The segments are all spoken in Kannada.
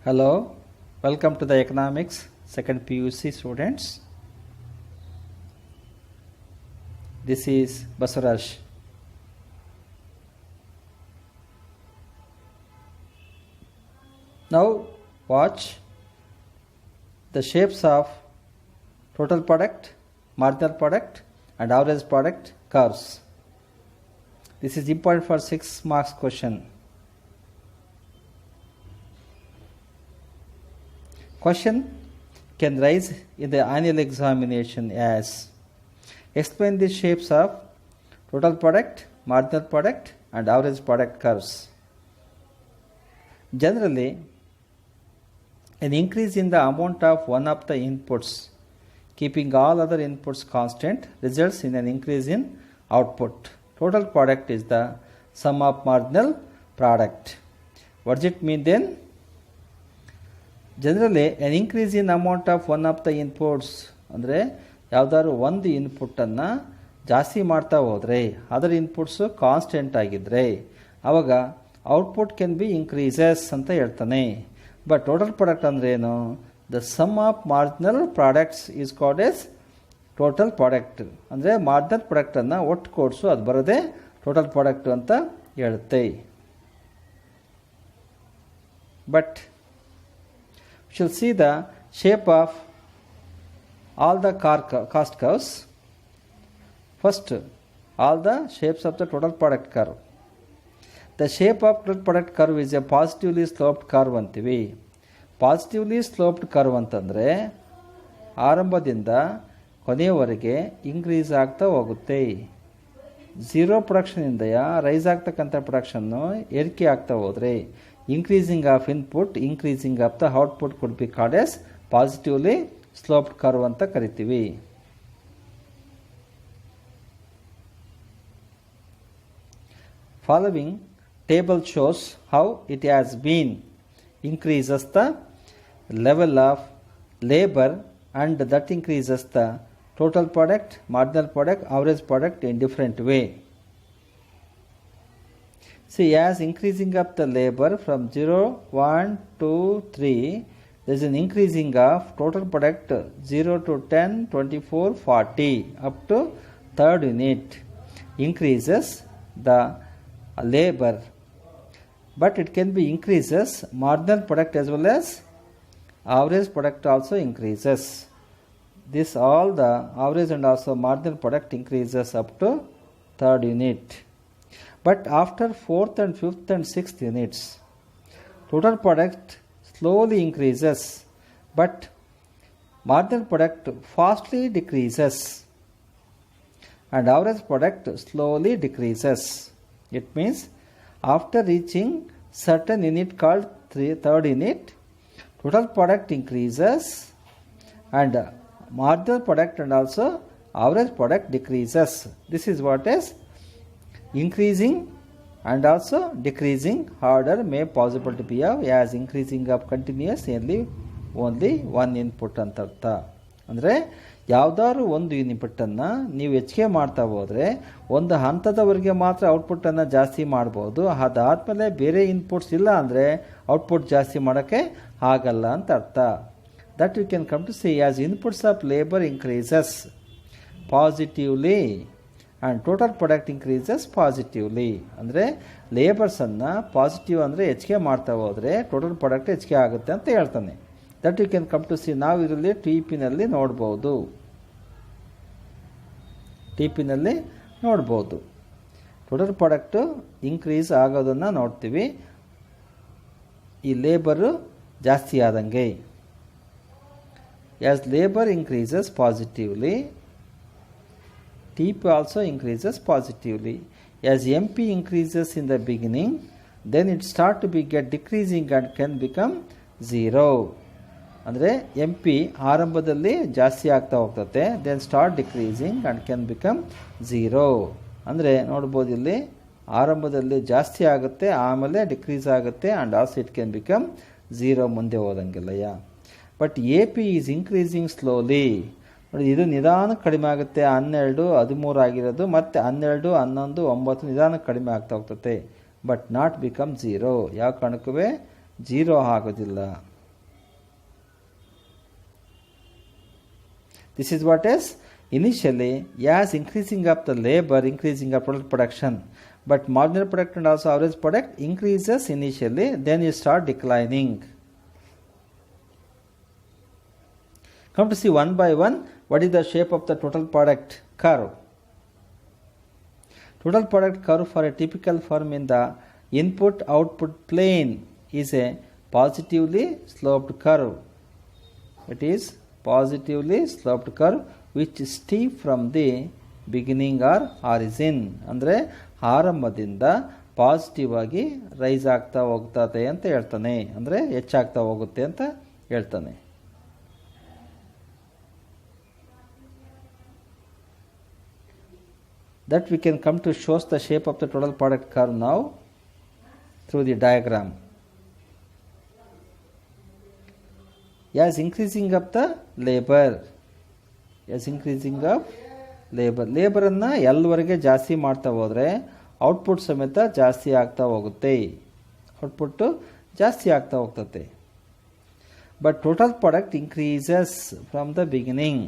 Hello, welcome to the economics second PUC students. This is Basaraj. Now watch the shapes of total product, marginal product and average product curves. This is important for 6 marks question. Question can rise in the annual examination as explain the shapes of total product, marginal product and average product curves. Generally, an increase in the amount of one of the inputs, keeping all other inputs constant, results in an increase in output. Total product is the sum of marginal product. What does it mean then? Generally, an increase in amount of one of the inputs ಅಂದರೆ ಯಾವುದಾದ್ರು ಒಂದು ಇನ್ಪುಟ್ಟನ್ನು ಜಾಸ್ತಿ ಮಾಡ್ತಾ ಹೋದರೆ ಅದರ್ ಇನ್ಪುಟ್ಸು ಕಾನ್ಸ್ಟೆಂಟ್ ಆಗಿದ್ದರೆ ಆವಾಗ ಔಟ್ಪುಟ್ ಕ್ಯಾನ್ ಬಿ ಇನ್ಕ್ರೀಸಸ್ ಅಂತ ಹೇಳ್ತಾನೆ. ಬಟ್ ಟೋಟಲ್ ಪ್ರಾಡಕ್ಟ್ ಅಂದರೆ ಏನು? The sum of marginal products is called as total product. ಅಂದರೆ ಮಾರ್ಜಿನಲ್ ಪ್ರಾಡಕ್ಟನ್ನು ಒಟ್ಟು ಕೋಡ್ಸು ಅದು ಬರೋದೇ ಟೋಟಲ್ ಪ್ರಾಡಕ್ಟ್ ಅಂತ ಹೇಳುತ್ತೆ. But we shall see the shape of all the cost curves. First, all the shapes of the total product curve. The shape of total product curve is a positively sloped curve ಅಂತೀವಿ. ಪಾಸಿಟಿವ್ಲಿ ಸ್ಲೋಪ್ಡ್ ಕರ್ವ್ ಅಂತಂದರೆ ಆರಂಭದಿಂದ ಕೊನೆಯವರೆಗೆ ಇನ್ಕ್ರೀಸ್ ಆಗ್ತಾ ಹೋಗುತ್ತೆ. ಝೀರೋ ಪ್ರೊಡಕ್ಷನಿಂದ ರೈಸ್ ಆಗ್ತಕ್ಕಂಥ ಪ್ರೊಡಕ್ಷನ್ನು ಏರಿಕೆ ಆಗ್ತಾ ಹೋದರೆ increasing of input, increasing of the output could be called as positively sloped curve ಅಂತ ಕರಿತೀವಿ. Following table shows how it has been increases the level of labor and that increases the total product, marginal product, average product in different way. See, as increasing of the labor from 0, 1, 2, 3, there is an increasing of total product 0 to 10, 24, 40 up to third unit increases the labor. But it can be increases marginal product as well as average product also increases. This all the average and also marginal product increases up to third unit. But after 4th and 5th and 6th units, total product slowly increases, but marginal product fastly decreases, and average product slowly decreases. It means after reaching certain unit called third unit, total product increases, and marginal product and also average product decreases. This is what is increasing and also decreasing order may possible to be of as increasing of continuous only one input ಅಂತ ಅರ್ಥ. ಅಂದರೆ ಯಾವುದಾದ್ರು ಒಂದು ಇನ್ಪುಟ್ಟನ್ನು ನೀವು ಹೆಚ್ಚಿಗೆ ಮಾಡ್ತಾ ಹೋದರೆ ಒಂದು ಹಂತದವರೆಗೆ ಮಾತ್ರ ಔಟ್ಪುಟ್ಟನ್ನು ಜಾಸ್ತಿ ಮಾಡ್ಬೋದು. ಅದಾದಮೇಲೆ ಬೇರೆ ಇನ್ಪುಟ್ಸ್ ಇಲ್ಲ ಅಂದರೆ ಔಟ್ಪುಟ್ ಜಾಸ್ತಿ ಮಾಡೋಕ್ಕೆ ಆಗಲ್ಲ ಅಂತ ಅರ್ಥ. That you can come to see as inputs of labour increases positively and total product increases positively. ಅಂದರೆ ಲೇಬರ್ಸನ್ನು ಪಾಸಿಟಿವ್ ಅಂದರೆ ಹೆಚ್ಚಿಗೆ ಮಾಡ್ತಾ ಹೋದರೆ ಟೋಟಲ್ ಪ್ರಾಡಕ್ಟ್ ಹೆಚ್ಚಿಗೆ ಆಗುತ್ತೆ ಅಂತ ಹೇಳ್ತಾನೆ. That you can come to see ನಾವು ಇದರಲ್ಲಿ ಟಿಪಿನಲ್ಲಿ ನೋಡ್ಬೋದು. ಟೋಟಲ್ ಪ್ರಾಡಕ್ಟು ಇನ್ಕ್ರೀಸ್ ಆಗೋದನ್ನು ನೋಡ್ತೀವಿ ಈ ಲೇಬರು ಜಾಸ್ತಿ ಆದಂಗೆ. As labour increases positively, TP also increases positively. As MP increases in the beginning, then it start to be get decreasing and can become 0. ಅಂದರೆ MP ಆರಂಭದಲ್ಲಿ ಜಾಸ್ತಿ ಆಗ್ತಾ ಹೋಗ್ತದೆ, then start decreasing and can become 0. ಅಂದರೆ ನೋಡ್ಬೋದು ಇಲ್ಲಿ ಆರಂಭದಲ್ಲಿ ಜಾಸ್ತಿ ಆಗುತ್ತೆ, ಆಮೇಲೆ ಡಿಕ್ರೀಸ್ ಆಗುತ್ತೆ and also it can become 0 ಮುಂದೆ ಹೋದಂಗೆಲ್ಲಯ್ಯ. But AP is increasing slowly. ನೋಡಿ ಇದು ನಿಧಾನಕ್ಕೆ ಕಡಿಮೆ ಆಗುತ್ತೆ. 12, 13 ಆಗಿರೋದು ಮತ್ತು 12, 11, 9 ನಿಧಾನಕ್ಕೆ ಕಡಿಮೆ ಆಗ್ತಾ ಹೋಗ್ತದೆ. But not become 0. ಯಾವ ಕಾರಣಕ್ಕೂ 0 ಆಗೋದಿಲ್ಲ. This is what is initially as increasing of the labor, increasing of total production. But marginal product and also average product increases initially, then you start declining. Come to see one by one what is the shape of the total product curve. Total product curve for a typical firm in the input-output plane is a positively sloped curve. It is positively sloped curve which is steep from the beginning or origin. ಅಂದರೆ ಆರಂಭದಿಂದ ಪಾಸಿಟಿವ್ ಆಗಿ ರೈಸ್ ಆಗ್ತಾ ಹೋಗ್ತದೆ ಅಂತ ಹೇಳ್ತಾನೆ, ಅಂದರೆ ಹೆಚ್ಚಾಗ್ತಾ ಹೋಗುತ್ತೆ ಅಂತ ಹೇಳ್ತಾನೆ. That we can come to shows the shape of the total product curve now through the diagram. As increasing of the labor, as increasing of labor ಅನ್ನು ಎಲ್ಲವರೆಗೆ ಜಾಸ್ತಿ ಮಾಡ್ತಾ ಹೋದರೆ ಔಟ್ಪುಟ್ ಸಮೇತ ಜಾಸ್ತಿ ಆಗ್ತಾ ಹೋಗುತ್ತೆ, ಔಟ್ಪುಟ್ ಜಾಸ್ತಿ ಆಗ್ತಾ ಹೋಗ್ತದೆ. But total product increases from the beginning.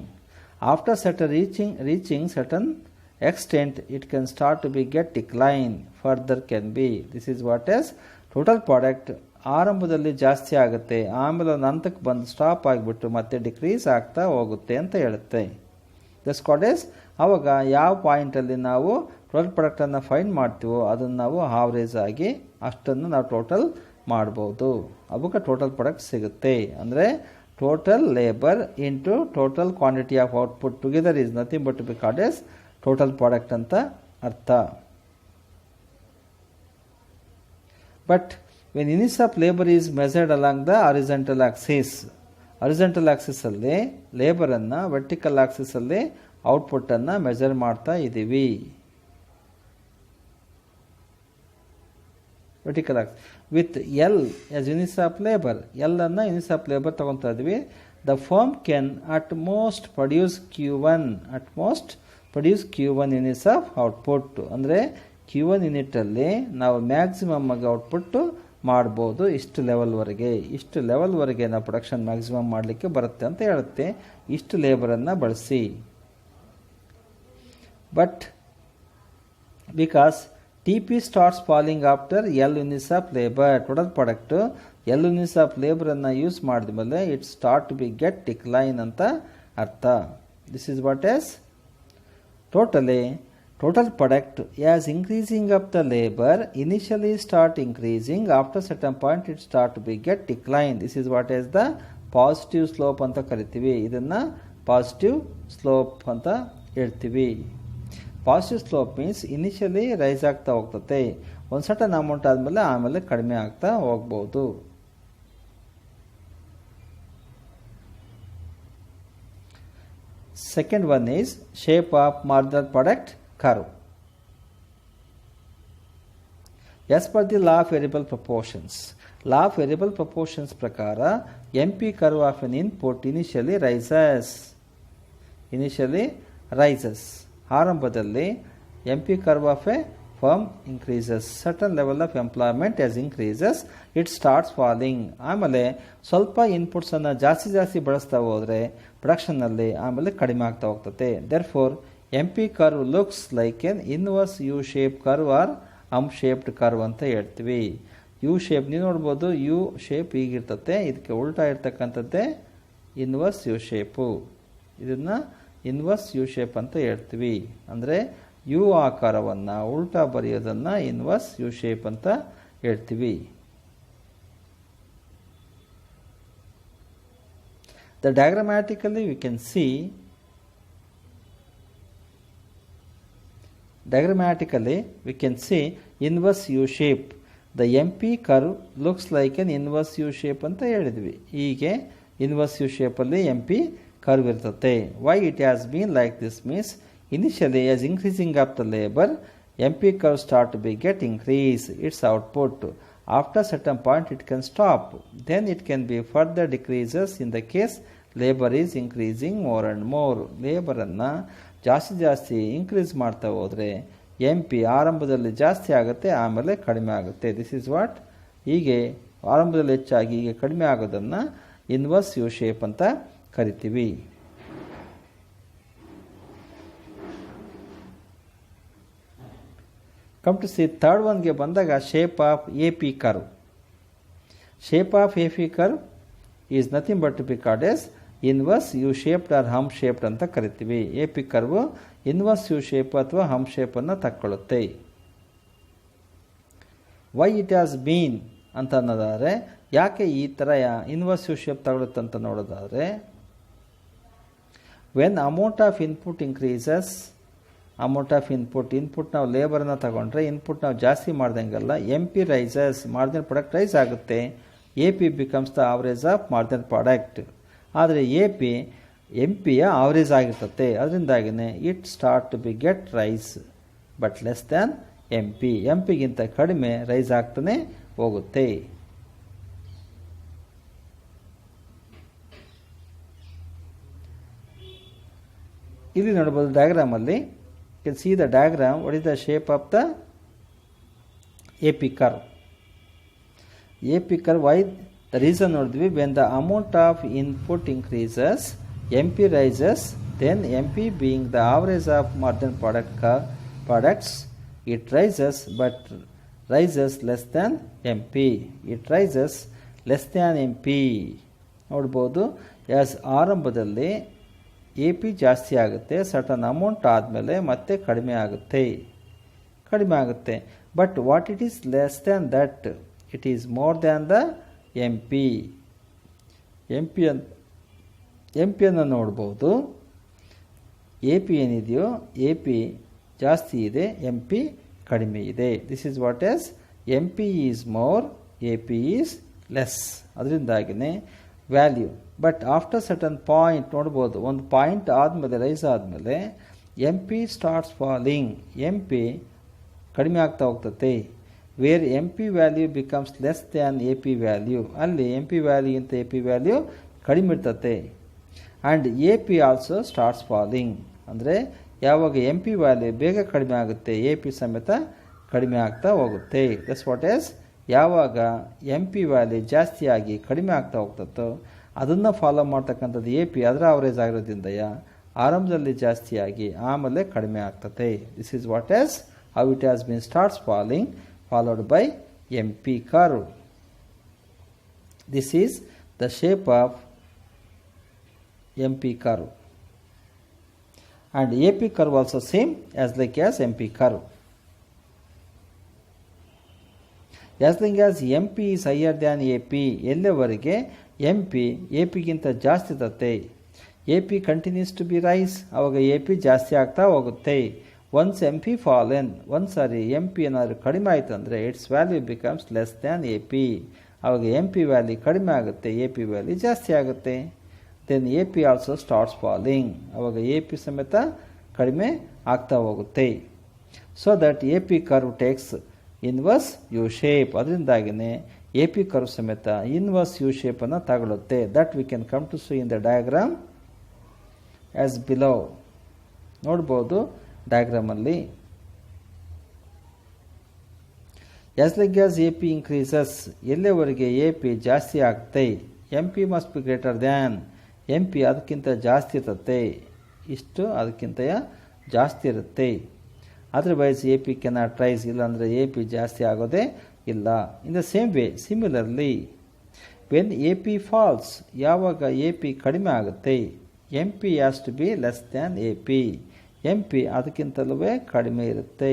After certain reaching certain extent, it can start to be get decline, further can be. This is what is total product ಆರಂಭದಲ್ಲಿ ಜಾಸ್ತಿ ಆಗುತ್ತೆ, ಆಮೇಲೆ ಒಂದು ಹಂತಕ್ಕೆ ಬಂದು ಸ್ಟಾಪ್ ಆಗಿಬಿಟ್ಟು ಮತ್ತೆ ಡಿಕ್ರೀಸ್ ಆಗ್ತಾ ಹೋಗುತ್ತೆ ಅಂತ ಹೇಳುತ್ತೆ. ದಸ್ ಕಾಲ್ಡ್ ಎಸ್ ಆವಾಗ ಯಾವ ಪಾಯಿಂಟಲ್ಲಿ ನಾವು ಟೋಟಲ್ ಪ್ರಾಡಕ್ಟನ್ನು ಫೈಂಡ್ ಮಾಡ್ತೀವೋ ಅದನ್ನು ನಾವು ಆವ್ರೇಜ್ ಆಗಿ ಅಷ್ಟನ್ನು ನಾವು ಟೋಟಲ್ ಮಾಡ್ಬೋದು, ಅವಾಗ ಟೋಟಲ್ ಪ್ರಾಡಕ್ಟ್ ಸಿಗುತ್ತೆ. ಅಂದರೆ total labour into total quantity of output together is nothing but to be called as total product ಅಂತ ಅರ್ಥ. But when units of labor is measured along the horizontal axis, horizontal axis ಅಲ್ಲಿ ಲೇಬರ್ ಅನ್ನು, ವರ್ಟಿಕಲ್ ಆಕ್ಸಿಸ್ ಅಲ್ಲಿ ಔಟ್ಪುಟ್ ಅನ್ನು ಮೆಜರ್ ಮಾಡ್ತಾ ಇದ್ದೀವಿ. Vertical Axis with L as units of labour, L ಅನ್ನು ಯೂನಿಟ್ಸ್ ಆಫ್ ಲೇಬರ್ ತಗೊತಾ ಇದ್ವಿ. The firm can at most produce Q1, at most produce Q1 units of output. ಅಂದರೆ Q1 ಯೂನಿಟಲ್ಲಿ ನಾವು ಮ್ಯಾಕ್ಸಿಮಮ್ ಆಗಿ ಔಟ್ಪುಟ್ ಮಾಡ್ಬೋದು, ಇಷ್ಟು ಲೆವೆಲ್ವರೆಗೆ, ಇಷ್ಟು ಲೆವೆಲ್ವರೆಗೆ ನಾವು ಪ್ರೊಡಕ್ಷನ್ ಮ್ಯಾಕ್ಸಿಮಮ್ ಮಾಡಲಿಕ್ಕೆ ಬರುತ್ತೆ ಅಂತ ಹೇಳುತ್ತೆ, ಇಷ್ಟು ಲೇಬರನ್ನು ಬಳಸಿ. But because T P starts falling after L units of labour, total product L units of ಲೇಬರನ್ನು ಯೂಸ್ ಮಾಡಿದ ಮೇಲೆ it start to be get decline ಅಂತ ಅರ್ಥ. This is what as total product as increasing of the labor initially start increasing, after certain point it start to be get decline. This is what is the positive slope ಅಂತ ಕರಿತೀವಿ, ಇದನ್ನ ಪಾಸಿಟಿವ್ ಸ್ಲೋಪ್ ಅಂತ ಹೇಳ್ತೀವಿ. Positive slope means initially rise ಆಗ್ತಾ ಹೋಗ್ತದೆ, ಒಂದು ಸರ್ಟನ್ ಅಮೌಂಟ್ ಆದಮೇಲೆ ಆಮೇಲೆ ಕಡಿಮೆ ಆಗ್ತಾ ಹೋಗ್ಬೋದು. Second one is shape of marginal product curve. As per the law of variable proportions, law of variable proportions ಪ್ರಕಾರ MP curve of an input initially rises. ಆರಂಭದಲ್ಲಿ MP curve of a firm increases, certain level of employment as increases it starts falling. ಆಮೇಲೆ ಸ್ವಲ್ಪ ಇನ್ಪುಟ್ಸ್ ಅನ್ನು ಜಾಸ್ತಿ ಬಳಸ್ತಾ ಹೋದರೆ ಪ್ರೊಡಕ್ಷನ್ನಲ್ಲಿ ಆಮೇಲೆ ಕಡಿಮೆ ಆಗ್ತಾ ಹೋಗ್ತದೆ. therefore MP curve looks like an inverse U shape curve or shaped curve ಅಂತ ಹೇಳ್ತೀವಿ. ಯು ಶೇಪ್ ನೀವು ನೋಡ್ಬೋದು, ಯು ಶೇಪ್ ಹೀಗಿರ್ತತೆ, ಇದಕ್ಕೆ ಉಲ್ಟಾ ಇರ್ತಕ್ಕಂಥದ್ದೇ ಇನ್ವರ್ಸ್ ಯು ಶೇಪು, ಇದನ್ನು ಇನ್ವರ್ಸ್ ಯು ಶೇಪ್ ಅಂತ ಹೇಳ್ತೀವಿ. ಅಂದರೆ ಯು ಆಕಾರವನ್ನು ಉಲ್ಟಾ ಬರೆಯೋದನ್ನು ಇನ್ವರ್ಸ್ ಯು ಶೇಪ್ ಅಂತ ಹೇಳ್ತೀವಿ. The diagrammatically we can see inverse U shape. The MP curve looks like an inverse U shape ಅಂತ ಹೇಳಿದ್ವಿ. ಹೀಗೆ inverse U shape ಅಲ್ಲಿ MP curve ಇರ್ತದೆ. Why it has been like this means initially as increasing of the labor MP curve start to be get increase its output. After certain point it can stop. Then it can be further decreases in the case labor is increasing more and more. labor ಅನ್ನು ಜಾಸ್ತಿ ಇನ್ಕ್ರೀಸ್ ಮಾಡ್ತಾ ಹೋದರೆ MP ಆರಂಭದಲ್ಲಿ ಜಾಸ್ತಿ ಆಗುತ್ತೆ, ಆಮೇಲೆ ಕಡಿಮೆ ಆಗುತ್ತೆ. ದಿಸ್ ಈಸ್ ವಾಟ್, ಹೀಗೆ ಆರಂಭದಲ್ಲಿ ಹೆಚ್ಚಾಗಿ ಹೀಗೆ ಕಡಿಮೆ ಆಗೋದನ್ನು ಇನ್ವರ್ಸ್ ಯು ಶೇಪ್ ಅಂತ ಕರಿತೀವಿ. ಕಮ್ ಟು ಸಿ ಥರ್ಡ್ ಒನ್ಗೆ ಬಂದಾಗ shape of A P curve. Shape of A P curve is nothing but to be called as inverse U shaped or hump shaped ಅಂತ ಕರಿತೀವಿ. A P curve inverse U shape ಅಥವಾ ಹಮ್ ಶೇಪನ್ನು ತಕ್ಕೊಳ್ಳುತ್ತೆ. ವೈ ಇಟ್ ಹ್ಯಾಸ್ ಬೀನ್ ಅಂತ ಅನ್ನೋದಾದರೆ ಯಾಕೆ ಈ ಥರ ಇನ್ವರ್ಸ್ ಯು ಶೇಪ್ ತಗೊಳುತ್ತೆ ಅಂತ ನೋಡೋದಾದರೆ, when amount of input increases, amount of input ನಾವು ಲೇಬರನ್ನು ತಗೊಂಡ್ರೆ ಇನ್ಪುಟ್ ನಾವು ಜಾಸ್ತಿ ಮಾಡ್ದಂಗೆಲ್ಲ M P rises, marginal product rise ಆಗುತ್ತೆ. A P becomes the average of marginal product. ಆದರೆ ಎ ಪಿ ಎಮ್ ಪಿಯ ಆವರೇಜ್ ಆಗಿರ್ತದೆ. ಅದರಿಂದಾಗಿನೇ it start to be get rise but less than M P. M ಪಿಗಿಂತ ಕಡಿಮೆ ರೈಸ್ ಆಗ್ತಾನೆ ಹೋಗುತ್ತೆ. ಇಲ್ಲಿ ನೋಡ್ಬೋದು ಡಯಾಗ್ರಾಮಲ್ಲಿ, you can see the diagram. What is the shape of the A P curve. A P curve why the reason ನೋಡಿದ್ವಿ, when the amount of input increases M P rises, then M P being the average of marginal products, it rises but rises less than M P. It rises less than M P. ನೋಡ್ಬೋದು, ಆಸ್ ಆರಂಭದಲ್ಲಿ ಎ ಪಿ ಜಾಸ್ತಿ ಆಗುತ್ತೆ, ಸರ್ಟನ್ ಅಮೌಂಟ್ ಆದಮೇಲೆ ಮತ್ತೆ ಕಡಿಮೆ ಆಗುತ್ತೆ. But what it is less than that, it is more than the M P. M ಪಿಯನ್ನು ನೋಡ್ಬೋದು. ಎ ಪಿ ಏನಿದೆಯೋ ಎ ಪಿ ಜಾಸ್ತಿ ಇದೆ, ಎಮ್ ಪಿ ಕಡಿಮೆ ಇದೆ. This is what as M P is more, A P is less. ಅದರಿಂದಾಗಿನೇ value. But after certain point ನೋಡ್ಬೋದು, ಒಂದು ಪಾಯಿಂಟ್ ಆದಮೇಲೆ ರೈಸ್ ಆದಮೇಲೆ M P starts falling, M P ಕಡಿಮೆ ಆಗ್ತಾ ಹೋಗ್ತದೆ. Where M P value becomes less than A P value, ಅಲ್ಲಿ ಎಮ್ ಪಿ ವ್ಯಾಲ್ಯೂಗಿಂತ ಎ ಪಿ ವ್ಯಾಲ್ಯೂ ಕಡಿಮೆ ಇರ್ತದೆ. And A P also starts falling, ಅಂದರೆ ಯಾವಾಗ ಎಮ್ ಪಿ ವ್ಯಾಲ್ಯೂ ಬೇಗ ಕಡಿಮೆ ಆಗುತ್ತೆ, ಎ ಪಿ ಸಮೇತ ಕಡಿಮೆ ಆಗ್ತಾ ಹೋಗುತ್ತೆ. ದಟ್ಸ್ ವಾಟ್ ಎಸ್ ಯಾವಾಗ ಎಮ್ ಪಿ ವ್ಯಾಲ್ಯೂ ಜಾಸ್ತಿಯಾಗಿ ಕಡಿಮೆ ಆಗ್ತಾ ಹೋಗ್ತತ್ತೋ ಅದನ್ನು ಫಾಲೋ ಮಾಡ್ತಕ್ಕಂಥದ್ದು ಎ ಪಿ ಅದರ ಅವರೇಜ್ ಆಗಿರೋದ್ರಿಂದ ಆರಂಭದಲ್ಲಿ ಜಾಸ್ತಿಯಾಗಿ ಆಮೇಲೆ ಕಡಿಮೆ ಆಗ್ತದೆ. This is what as how it has been starts falling followed by M P curve. This is the shape of M P curve. And AP curve also same as like as MP curve. As long as MP is higher than AP, ಎಲ್ಲವರೆಗೆ MP AP ಗಿಂತ ಜಾಸ್ತಿ ಇರುತ್ತೆ. AP continues to be rise, ಆವಾಗ AP ಜಾಸ್ತಿ ಆಗ್ತಾ ಹೋಗುತ್ತೆ. Once MP fallen, ಒಂದು ಸಾರಿ MP ಏನಾದರೂ ಕಡಿಮೆ ಆಯಿತು ಅಂದರೆ it's value becomes less than AP, ಆವಾಗ MP ವ್ಯಾಲ್ಯೂ ಕಡಿಮೆ ಆಗುತ್ತೆ, AP ವ್ಯಾಲ್ಯೂ ಜಾಸ್ತಿ ಆಗುತ್ತೆ. Then A P also starts falling, ಆವಾಗ ಎ ಪಿ ಸಮೇತ ಕಡಿಮೆ ಆಗ್ತಾ ಹೋಗುತ್ತೆ. So that A P curve takes inverse U shape. ಅದರಿಂದಾಗಿನೇ ಎ ಪಿ ಕರ್ವ್ ಸಮೇತ ಇನ್ವರ್ಸ್ ಯು ಶೇಪನ್ನು ತಗೊಳ್ಳುತ್ತೆ. That we can come to see in the diagram as below. ನೋಡ್ಬೋದು ಡಯಾಗ್ರಾಮಲ್ಲಿ, as like as A P increases, ಎಲ್ಲಿವರೆಗೆ ಎ ಪಿ ಜಾಸ್ತಿ ಆಗುತ್ತೆ, M P must be greater than, M P ಅದಕ್ಕಿಂತ ಜಾಸ್ತಿ ಇರುತ್ತೆ, ಇಷ್ಟು ಅದಕ್ಕಿಂತ ಜಾಸ್ತಿ ಇರುತ್ತೆ. Otherwise A P cannot rise, ಇಲ್ಲಾಂದರೆ ಎ ಪಿ ಜಾಸ್ತಿ ಆಗೋದೇ ಇಲ್ಲ. In the same way similarly when A P falls, ಯಾವಾಗ ಎ ಪಿ ಕಡಿಮೆ ಆಗುತ್ತೆ, M P has to be less than A P, M P ಅದಕ್ಕಿಂತಲೂ ಕಡಿಮೆ ಇರುತ್ತೆ.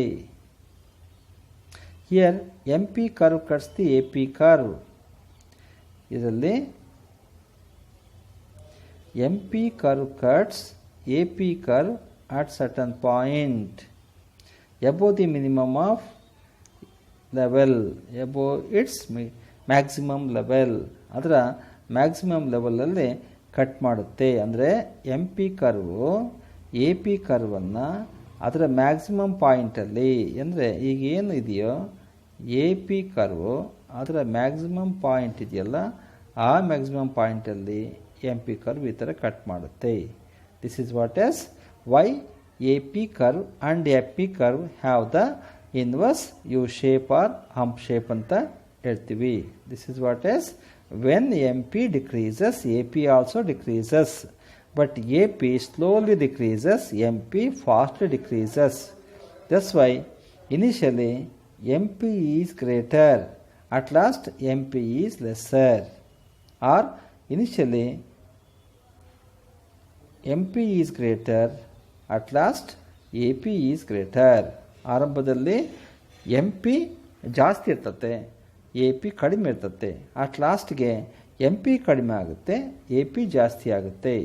Here M P curve cuts the A P curve. ಇದರಲ್ಲಿ M P curve cuts A P curve at certain point above the minimum of level, above its maximum level. ಅದರ ಮ್ಯಾಕ್ಸಿಮಮ್ ಲೆವೆಲಲ್ಲಿ ಕಟ್ ಮಾಡುತ್ತೆ. ಅಂದರೆ M P curve A P ಕರ್ವನ್ನು ಅದರ ಮ್ಯಾಕ್ಸಿಮಮ್ ಪಾಯಿಂಟಲ್ಲಿ, ಅಂದರೆ ಈಗ ಏನು ಇದೆಯೋ ಎ ಪಿ ಕರ್ವು ಅದರ ಮ್ಯಾಕ್ಸಿಮಮ್ ಪಾಯಿಂಟ್ ಇದೆಯಲ್ಲ ಆ ಮ್ಯಾಕ್ಸಿಮಮ್ ಪಾಯಿಂಟಲ್ಲಿ ಎಮ್ ಪಿ ಕರ್ವ್ ಈ ಥರ ಕಟ್ ಮಾಡುತ್ತೆ. This is what as why AP curve and FP curve have the inverse U shape or hump shape ಅಂತ ಹೇಳ್ತೀವಿ. This is what is when MP decreases, AP also decreases, but AP slowly decreases, MP fastly decreases. That's why Initially, MP is greater. At last, MP is lesser. Or initially, MP is greater. At last, AP is greater. ಆರಂಭದಲ್ಲಿ MP ಜಾಸ್ತಿ ಇರ್ತತೆ, AP ಕಡಿಮೆ ಇರ್ತತೆ. ಅಟ್ ಲಾಸ್ಟ್ಗೆ MP ಕಡಿಮೆ ಆಗುತ್ತೆ, AP ಜಾಸ್ತಿ ಆಗುತ್ತೆ.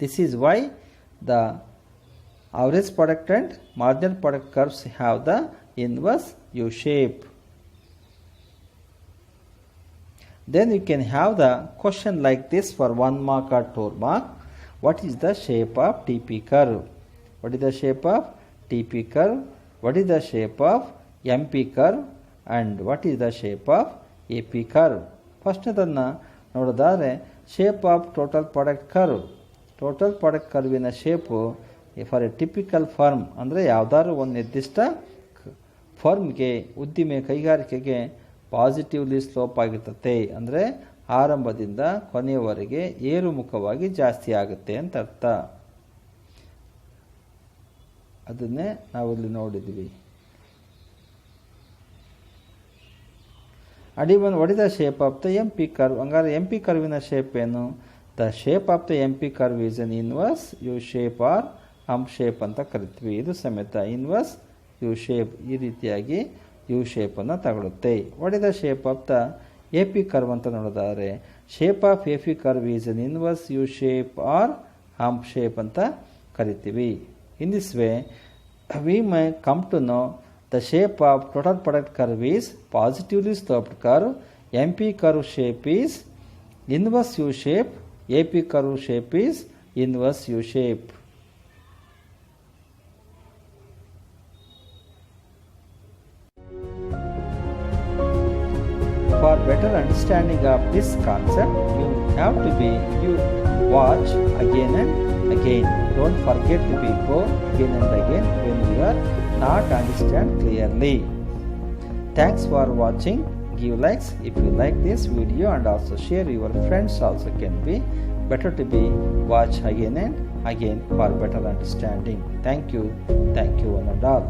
This is why the average product and marginal product curves have the inverse U shape. Then you can have the question like this for 1 mark or 2 mark. What is the shape of TP curve? What is the shape of TP curve? What is the shape of MP curve? And what is the shape of AP curve? First ಅದನ್ನು ನೋಡೋದಾದರೆ shape of total product curve. Total product curveನ shape for a typical firm ಅಂದರೆ ಯಾವುದಾದ್ರೂ ಒಂದು ನಿರ್ದಿಷ್ಟ ಫರ್ಮ್ಗೆ, ಉದ್ದಿಮೆ, ಕೈಗಾರಿಕೆಗೆ ಪಾಸಿಟಿವ್ಲಿ ಸ್ಲೋಪ್ ಆಗಿರ್ತತೆ. ಅಂದರೆ ಆರಂಭದಿಂದ ಕೊನೆಯವರೆಗೆ ಏರುಮುಖವಾಗಿ ಜಾಸ್ತಿ ಆಗುತ್ತೆ ಅಂತ ಅರ್ಥ. ಅದನ್ನೇ ನಾವಿಲ್ಲಿ ನೋಡಿದ್ವಿ. what is the shape of the MP curve? ಹಂಗಾರೆ MP ಕರ್ವಿನ ಶೇಪ್ ಏನು? The shape of the MP curve is an inverse U shape or hump shape ಅಂತ ಕರಿತೀವಿ. ಇದು ಸಮೇತ ಇನ್ವರ್ಸ್ ಯು ಶೇಪ್ ಈ ರೀತಿಯಾಗಿ ಯು ಶೇಪನ್ನು ತಗೊಳುತ್ತೆ. What is the shape of the AP curve ಅಂತ ನೋಡೋದಾದರೆ shape of AP curve is an inverse U shape or hump shape ಅಂತ ಕರಿತೀವಿ. In this way, we may come to know the shape of total product curve is positively sloped curve. MP curve shape is inverse U shape. AP curve shape is inverse U shape. For better understanding of this concept, you watch again and again. Don't forget to go again and again when you are not understand clearly. Thanks for watching. Give likes if you like this video and also share. Your friends also can be better to be watch again and again for better understanding. Thank you one and all.